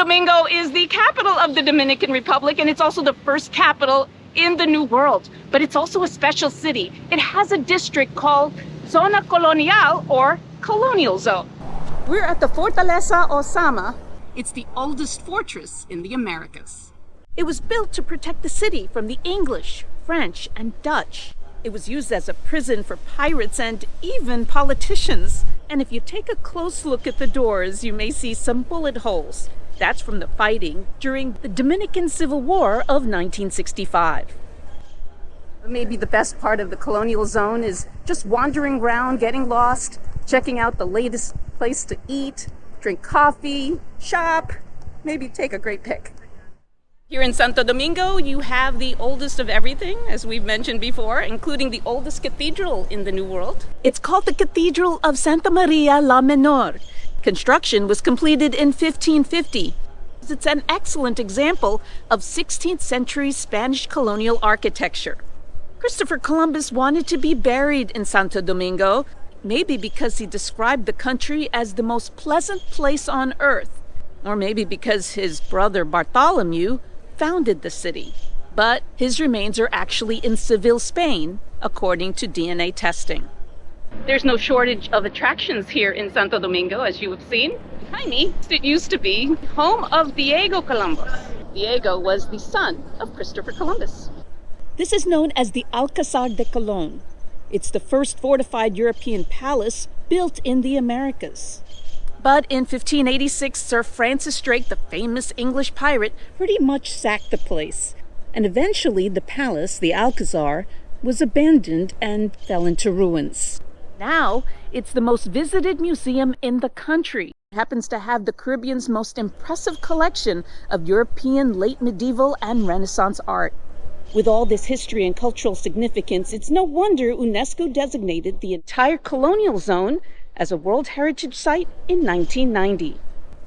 Domingo is the capital of the Dominican Republic, and it's also the first capital in the New World. But it's also a special city. It has a district called Zona Colonial, or Colonial Zone. We're at the Fortaleza Ozama. It's the oldest fortress in the Americas. It was built to protect the city from the English, French, and Dutch. It was used as a prison for pirates and even politicians. And if you take a close look at the doors, you may see some bullet holes. That's from the fighting during the Dominican Civil War of 1965. Maybe the best part of the colonial zone is just wandering around, getting lost, checking out the latest place to eat, drink coffee, shop, maybe take a great pic. Here in Santo Domingo, you have the oldest of everything, as we've mentioned before, including the oldest cathedral in the New World. It's called the Cathedral of Santa Maria la Menor. Construction was completed in 1550. It's an excellent example of 16th century Spanish colonial architecture. Christopher Columbus wanted to be buried in Santo Domingo, maybe because he described the country as the most pleasant place on earth, or maybe because his brother Bartholomew founded the city. But his remains are actually in Seville, Spain, according to DNA testing. There's no shortage of attractions here in Santo Domingo, as you have seen. Behind me, it used to be home of Diego Columbus. Diego was the son of Christopher Columbus. This is known as the Alcazar de Colon. It's the first fortified European palace built in the Americas. But in 1586, Sir Francis Drake, the famous English pirate, pretty much sacked the place. And eventually the palace, the Alcazar, was abandoned and fell into ruins. Now, it's the most visited museum in the country. It happens to have the Caribbean's most impressive collection of European late medieval and Renaissance art. With all this history and cultural significance, it's no wonder UNESCO designated the entire colonial zone as a World Heritage Site in 1990.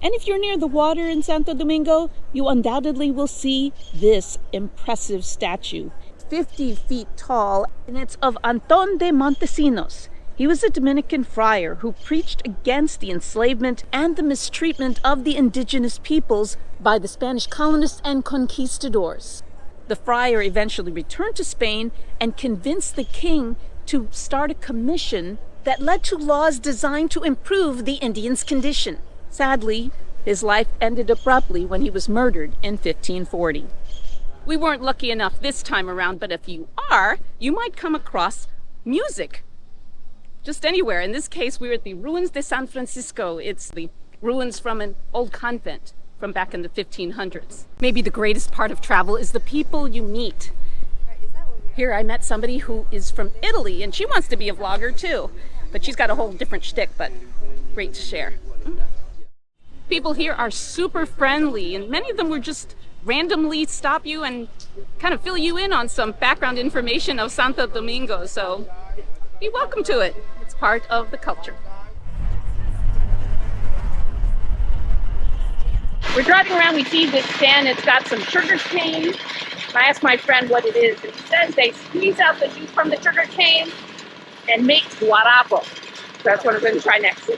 And if you're near the water in Santo Domingo, you undoubtedly will see this impressive statue. 50 feet tall, and it's of Anton de Montesinos. He was a Dominican friar who preached against the enslavement and the mistreatment of the indigenous peoples by the Spanish colonists and conquistadors. The friar eventually returned to Spain and convinced the king to start a commission that led to laws designed to improve the Indians' condition. Sadly, his life ended abruptly when he was murdered in 1540. We weren't lucky enough this time around, but if you are, you might come across music. Just anywhere. In this case, we were at the Ruins de San Francisco. It's the ruins from an old convent from back in the 1500s. Maybe the greatest part of travel is the people you meet. Here I met somebody who is from Italy, and she wants to be a vlogger too. But she's got a whole different shtick, but great to share. People here are super friendly, and many of them will just randomly stop you and kind of fill you in on some background information of Santo Domingo. So be welcome to it. It's part of the culture. We're driving around, we see this stand, it's got some sugar cane. I asked my friend what it is, and he says they squeeze out the juice from the sugar cane and make Guarapo. So that's what I'm going to try next.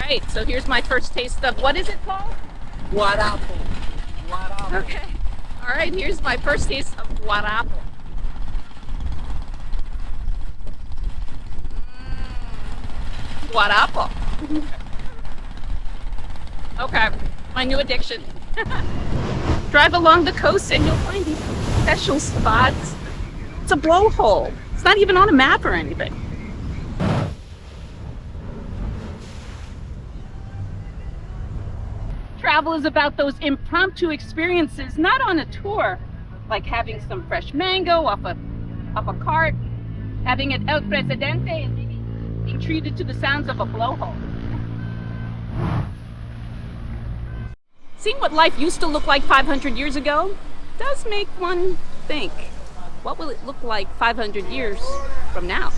Right, so here's my first taste of, what is it called? Guarapo. Guarapo. Okay. All right, here's my first taste of Guarapo. Guarapo. Okay, my new addiction. Drive along the coast and you'll find these special spots. It's a blowhole. It's not even on a map or anything. Travel is about those impromptu experiences, not on a tour, like having some fresh mango off a cart, having an El Presidente, and maybe being treated to the sounds of a blowhole. Seeing what life used to look like 500 years ago does make one think, what will it look like 500 years from now?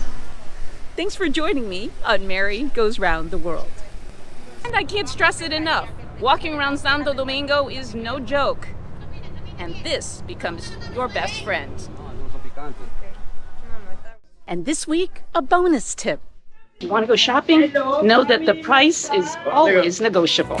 Thanks for joining me on Mary Goes Round the World. And I can't stress it enough, walking around Santo Domingo is no joke. And this becomes your best friend. And this week, a bonus tip. You want to go shopping? Know that the price is always negotiable.